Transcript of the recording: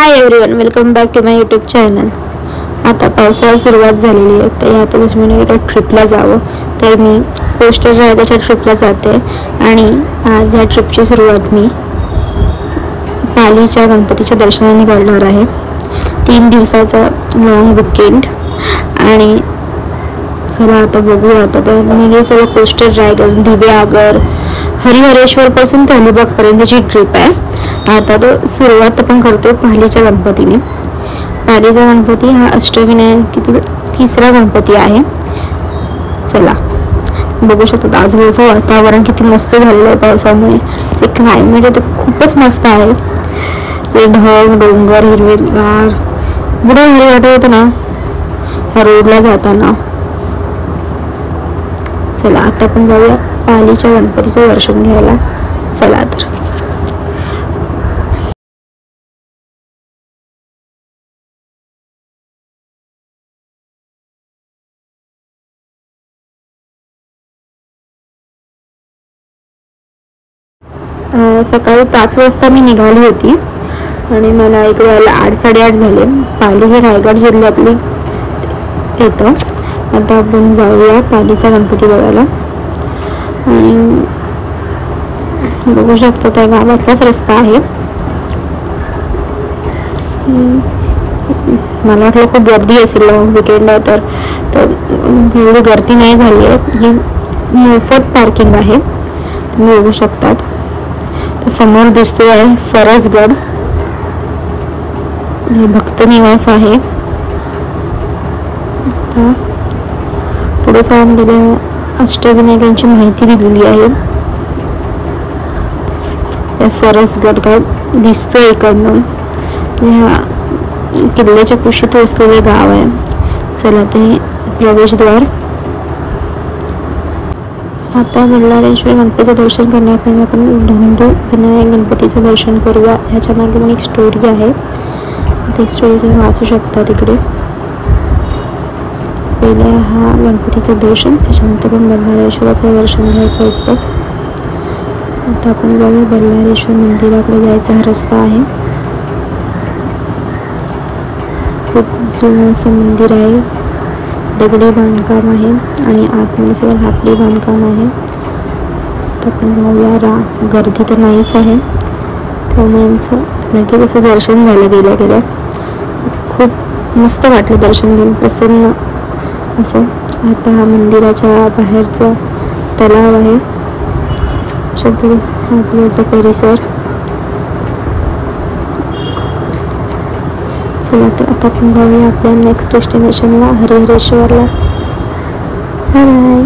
High everyone, welcome back to my YouTube channel. आता पावसाळा सुरुवात झालेली आहे, तर या त्याच्यामुळे एका ट्रिपला जावं, तर मी कोस्टल रायगडच्या ट्रिपला जाते। आणि आज या ट्रिपची सुरुवात मी पालीच्या गणपतीच्या दर्शनाने करणार आहे। 3 दिवसाचा लॉंग वीकेंड। आणि चला आता बघूया। आता तर म्हणजे सगळं कोस्टल रायगड, दिव्यागर, हरिहरेश्वर पासून ते अलिबाग पर्यंतची ट्रिप आहे। आता तो सुरुवात आपण करतो पालीच्या गणपतीने। पालीचा गणपती हा अष्टविनायकातील तिसरा गणपती आहे। चला बघू शकता आजूबाजूचं वातावरण किती मस्त झालेलं आहे पावसामुळे। जे क्लायमेट आहे ते खूपच मस्त आहे। जे ढग, डोंगर, हिरवेगार, एवढं भारी वाटत होतं ना ह्या रोडला जाताना। चला आता आपण जाऊया पालीच्या गणपतीचं दर्शन घ्यायला। चला तर सकाळी 5 वाजता मी निघाली होती आणि मला इकडे यायला 8-8:30 झाले। पाली हे रायगड जिल्ह्यातली येतं। आता आपण जाऊया पालीचा गणपती बघायला। आणि बघू शकतो त्या गावातलाच रस्ता आहे। मला वाटलं खूप गर्दी असेल, वीकेंड आहे तर एवढी गर्दी नाही झाली आहे। ही मोफत पार्किंग आहे, तुम्ही बघू शकतात। समोर दिसतो आहे सरसगड, हे भक्त निवास आहे। पुढे जाऊन गेल्या अष्टविनायकांची माहिती दिलेली आहे। या सरसगड काय दिसतोय इकडनं, ह्या किल्ल्याच्या कुशीत असलेले गाव आहे। चला ते प्रवेशद्वार। आता बल्लाळेश्वर गणपतीचं दर्शन करण्यापूर्वी आपण धंडू विनायक गणपतीचं दर्शन करूया। ह्याच्या मागे पण एक स्टोरी आहे, ते स्टोरी तुम्ही वाचू शकता तिकडे। पहिले हा गणपतीचं दर्शन, त्याच्यानंतर पण बल्लाळेश्वराचं दर्शन घ्यायचं असतं। आता आपण जाऊया बल्लाळेश्वर मंदिराकडे जायचा हा रस्ता आहे। खूप जुनं असं मंदिर आहे, दगडी बांधकाम आहे आणि आतमध्ये सगळं लाकडी बांधकाम आहे। तर आपण जाऊया। गर्दी तर नाहीच आहे, त्यामुळे आमचं लगेच असं दर्शन झालं गेल्या खूप मस्त वाटलं दर्शन घेऊन, प्रसन्न असं। आता हा मंदिराच्या बाहेरचा तलाव आहे, आजूबाजूचा परिसर। चला तर आता आपण जाऊया आपल्या नेक्स्ट डेस्टिनेशनला, हरिहरेश्वरला। Bye bye.